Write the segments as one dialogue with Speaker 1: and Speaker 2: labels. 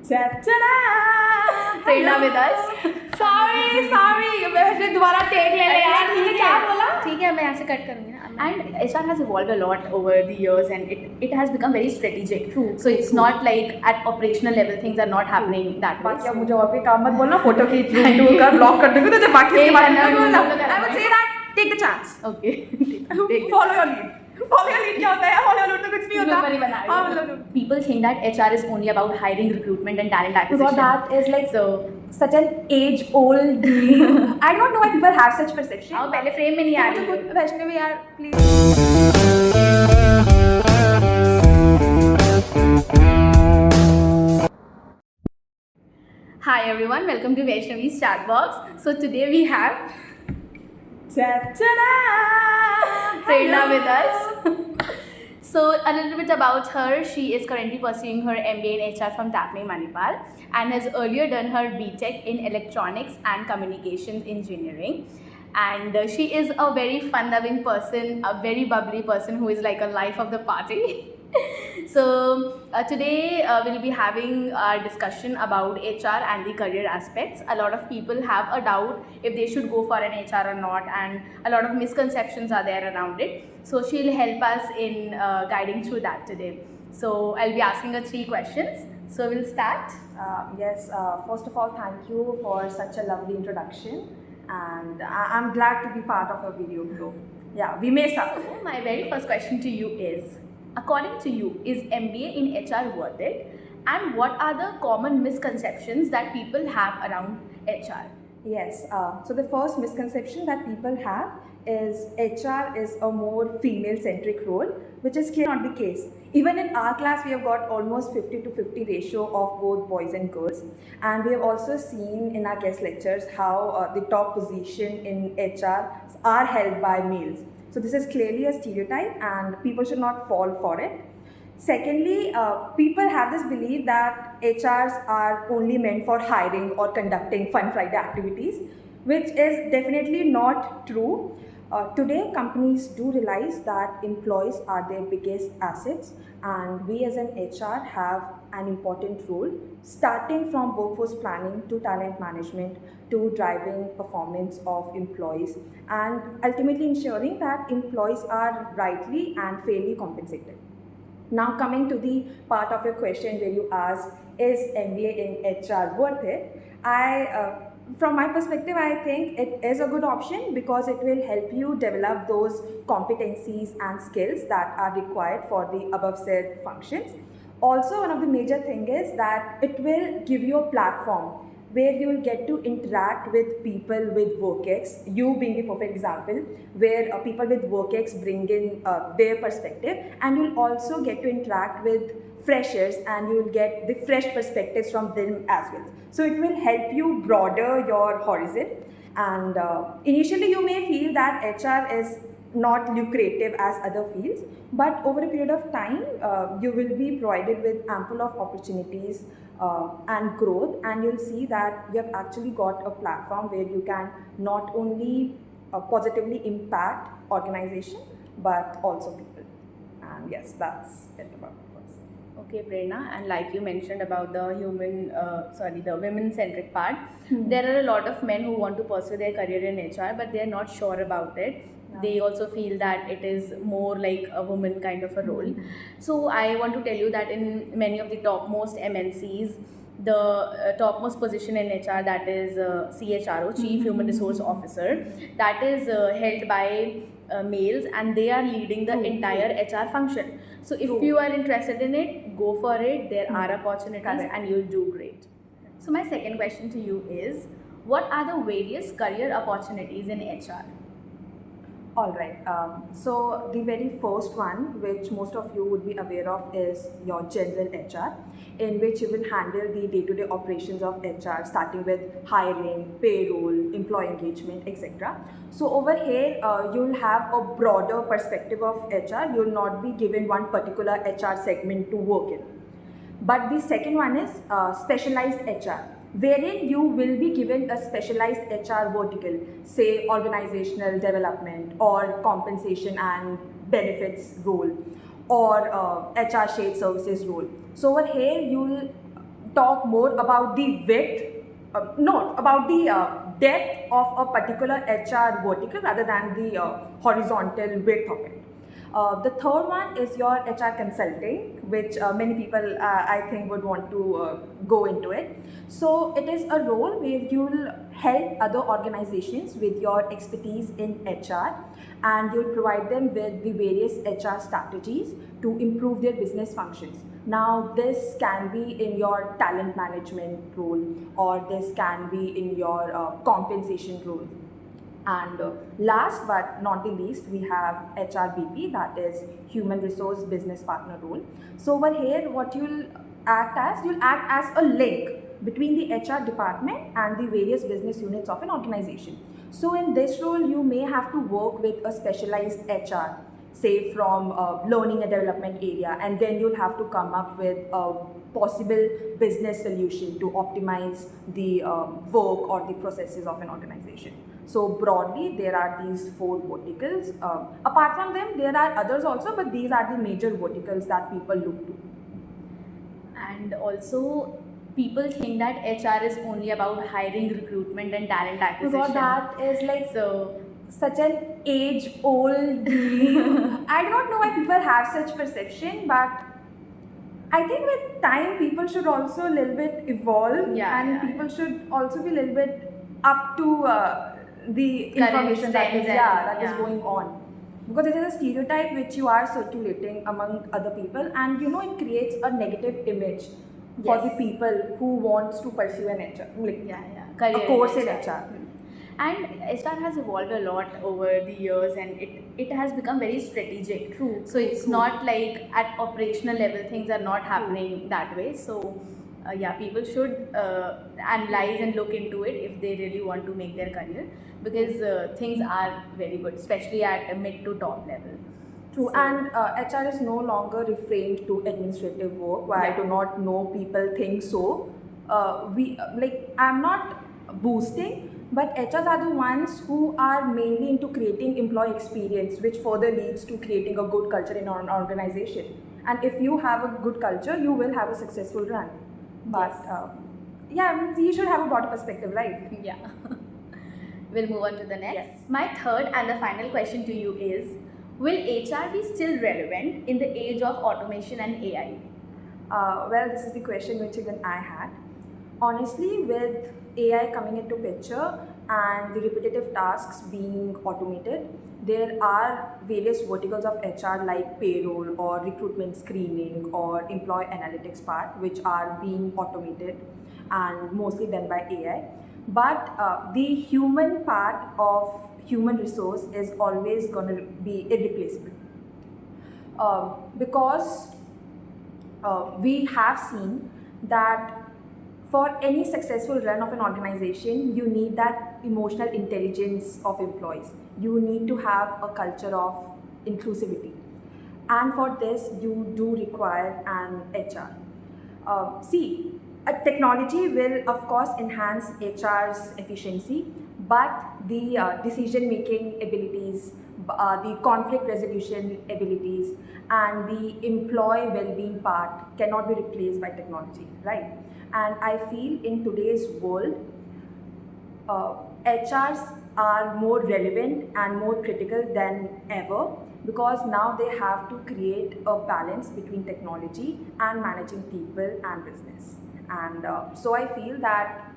Speaker 1: Prerna with us.
Speaker 2: sorry मैं दोबारा take ले ले यार तूने क्या बोला
Speaker 1: ठीक है मैं ऐसे कट करूँगी ना. And HR has evolved a lot over the years and it has become very strategic.
Speaker 2: True.
Speaker 1: So it's not like at operational level things are not happening that way.
Speaker 2: बाकी अब मुझे और कोई काम मत बोलना फोटो खींच लूँ कर ब्लॉक कर दूँगी तो जब बाकी इसके बारे में बोलना I would say that take the chance.
Speaker 1: Okay.
Speaker 2: Follow your lead. Follow your lead क्या होता है? Follow your lead तो कुछ नहीं होता. हाँ मतलब.
Speaker 1: People think that HR is only about hiring, recruitment and talent acquisition.
Speaker 2: So that is like such an age-old dream. I don't know why people have such perception.
Speaker 1: हाँ पहले frame में नहीं आ रही.
Speaker 2: वैष्णवी यार please.
Speaker 1: Hi everyone, welcome to Vaishnavi's ChatBox. So today we have Prerna with us. So a little bit about her. She is currently pursuing her MBA in HR from TAPMI Manipal and has earlier done her BTech in Electronics and Communications Engineering. And she is a very fun-loving person, a very bubbly person who is like a life of the party. So today we'll be having a discussion about HR and the career aspects. A lot of people have a doubt if they should go for an HR or not, and a lot of misconceptions are there around it. So she'll help us in guiding through that today. So I'll be asking her 3 questions. So we'll start.
Speaker 2: Yes, first of all, thank you for such a lovely introduction, and I'm glad to be part of your video. So yeah, we may start.
Speaker 1: So my very first question to you is, according to you, is MBA in HR worth it? And what are the common misconceptions that people have around HR?
Speaker 2: Yes, so the first misconception that people have is HR is a more female-centric role, which is clearly not the case. Even in our class, we have got almost 50-50 ratio of both boys and girls. And we have also seen in our guest lectures how the top position in HR are held by males. So this is clearly a stereotype and people should not fall for it. Secondly, people have this belief that HRs are only meant for hiring or conducting fun Friday activities, which is definitely not true. Today, companies do realize that employees are their biggest assets, and we as an HR have an important role, starting from workforce planning to talent management to driving performance of employees and ultimately ensuring that employees are rightly and fairly compensated. Now coming to the part of your question where you asked, is MBA in HR worth it? From my perspective, I think it is a good option because it will help you develop those competencies and skills that are required for the above said functions. Also, one of the major things is that it will give you a platform where you will get to interact with people with WorkX, you being the perfect example, where people with WorkX bring in their perspective, and you'll also get to interact with freshers and you'll get the fresh perspectives from them as well. So it will help you broaden your horizon, and initially you may feel that HR is not lucrative as other fields, but over a period of time you will be provided with ample of opportunities and growth, and you'll see that you have actually got a platform where you can not only positively impact organization but also people. And yes, that's it about it.
Speaker 1: Okay, Prerna, and like you mentioned about the the women-centric part, there are a lot of men who want to pursue their career in HR, but they are not sure about it. Yeah. They also feel that it is more like a woman kind of a role. So I want to tell you that in many of the topmost MNCs, the topmost position in HR, that is CHRO, Chief Human Resource Officer, that is held by males, and they are leading the entire HR function. So if you are interested in it, go for it. There are opportunities and you'll do great. So my second question to you is, what are the various career opportunities in HR?
Speaker 2: Alright, so the very first one, which most of you would be aware of, is your general HR, in which you will handle the day-to-day operations of HR, starting with hiring, payroll, employee engagement, etc. So over here, you'll have a broader perspective of HR. You'll not be given one particular HR segment to work in. But the second one is specialized HR, wherein you will be given a specialized HR vertical, say organizational development or compensation and benefits role, or HR shared services role. So over here you'll talk more about the width, no, about the depth of a particular HR vertical rather than the horizontal width of it. The third one is your HR consulting, which many people I think would want to go into it. So it is a role where you'll help other organizations with your expertise in HR, and you'll provide them with the various HR strategies to improve their business functions. Now, this can be in your talent management role, or this can be in your compensation role. And last but not the least, we have HRBP, that is Human Resource Business Partner role. So over here, what you'll act as a link between the HR department and the various business units of an organization. So in this role, you may have to work with a specialized HR, say from learning and development area, and then you'll have to come up with a possible business solution to optimize the work or the processes of an organization. So broadly, there are these 4 verticals. Apart from them, there are others also, but these are the major verticals that people look to.
Speaker 1: And also, people think that HR is only about hiring, recruitment, and talent acquisition.
Speaker 2: Because that is like such an age-old belief. I do not know why people have such perception, but I think with time, people should also a little bit evolve, people should also be a little bit up to the information that is going on. Because it is a stereotype which you are circulating among other people, and it creates a negative image for the people who wants to pursue an HR, a course in HR.
Speaker 1: And HR has evolved a lot over the years, and it has become very strategic.
Speaker 2: True.
Speaker 1: So it's not like at operational level things are not happening that way. So people should analyze and look into it if they really want to make their career, because things are very good, especially at a mid to top level.
Speaker 2: True. And HR is no longer refrained to administrative work. Why I do not know people think so. I'm not boosting, but HRs are the ones who are mainly into creating employee experience, which further leads to creating a good culture in an organization. And if you have a good culture, you will have a successful run. But you should have a broader perspective, right?
Speaker 1: Yeah. We'll move on to the next.
Speaker 2: Yes.
Speaker 1: My third and the final question to you is, will HR be still relevant in the age of automation and AI?
Speaker 2: Well, this is the question which even I had. Honestly, with AI coming into picture and the repetitive tasks being automated, there are various verticals of HR like payroll or recruitment screening or employee analytics part, which are being automated and mostly done by AI. But the human part of human resource is always going to be irreplaceable. Because we have seen that for any successful run of an organization, you need that emotional intelligence of employees. You need to have a culture of inclusivity. And for this, you do require an HR. Technology will, of course, enhance HR's efficiency, but the decision-making abilities, the conflict resolution abilities, and the employee well-being part cannot be replaced by technology, right? And I feel in today's world, HRs are more relevant and more critical than ever, because now they have to create a balance between technology and managing people and business. And so I feel that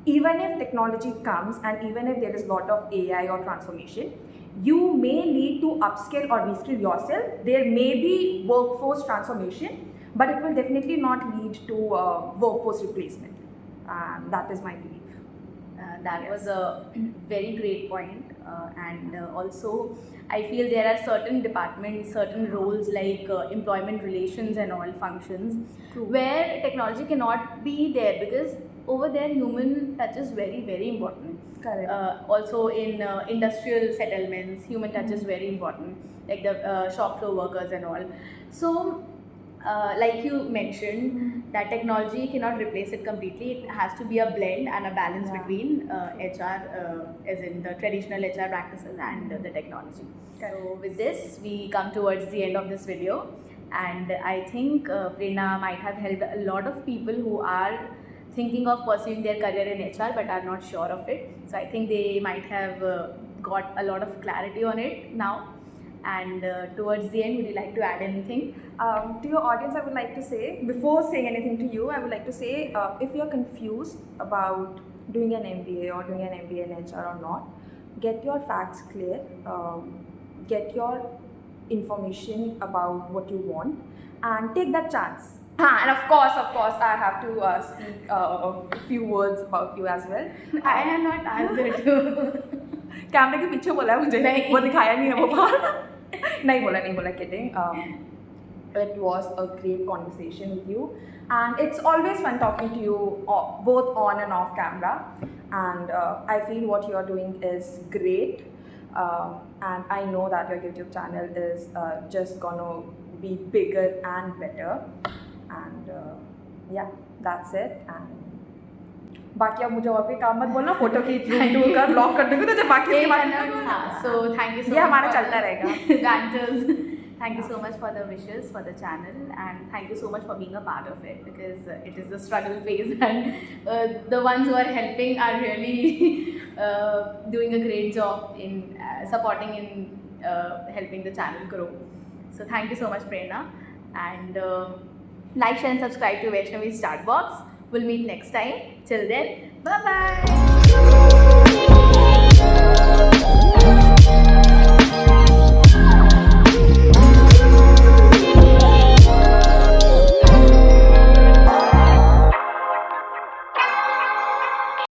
Speaker 2: even if technology comes and even if there is a lot of AI or transformation, you may need to upskill or reskill yourself. There may be workforce transformation, but it will definitely not lead to workforce replacement. That is my belief.
Speaker 1: That was a very great point. And also, I feel there are certain departments, certain roles like employment relations and all functions, where technology cannot be there, because over there human touch is very, very important.
Speaker 2: Correct.
Speaker 1: Also in industrial settlements, human touch is very important, like the shop floor workers and all. So like you mentioned, that technology cannot replace it completely. It has to be a blend and a balance between HR, as in the traditional HR practices, and the technology. So with this, we come towards the end of this video. and I think Prerna might have helped a lot of people who are thinking of pursuing their career in HR but are not sure of it. So I think they might have got a lot of clarity on it now. And towards the end, would you like to add anything?
Speaker 2: To your audience, I would like to say, before saying anything to you, I would like to say, if you're confused about doing an MBA or doing an MBA in HR or not, get your facts clear, get your information about what you want, and take that chance. And of course, I have to speak a few words about you as well.
Speaker 1: I am not answered to.
Speaker 2: कैमरे के पीछे बोला है मुझे,
Speaker 1: नहीं।
Speaker 2: वो दिखाया नहीं है वो बार। नहीं बोला kidding. It was a great conversation with you, and it's always fun talking to you both on and off camera, and I feel what you're doing is great, and I know that your YouTube channel is just gonna be bigger and better, and yeah, that's it. And बाकी अब मुझे और भी काम मत बोलना, photo खींच लूँ कर ब्लॉक कर दूँगी तो जब बाकी उसके बाद
Speaker 1: So thank you so much.
Speaker 2: ये हमारा चलता रहेगा.
Speaker 1: Ranters. Thank you so much for the wishes for the channel, and thank you so much for being a part of it, because it is a struggle phase, and the ones who are helping are really doing a great job in supporting in helping the channel grow. So thank you so much, Prerna, and like, share and subscribe to Vaishnavi's ChatBox. We'll meet next time. Till then, bye bye.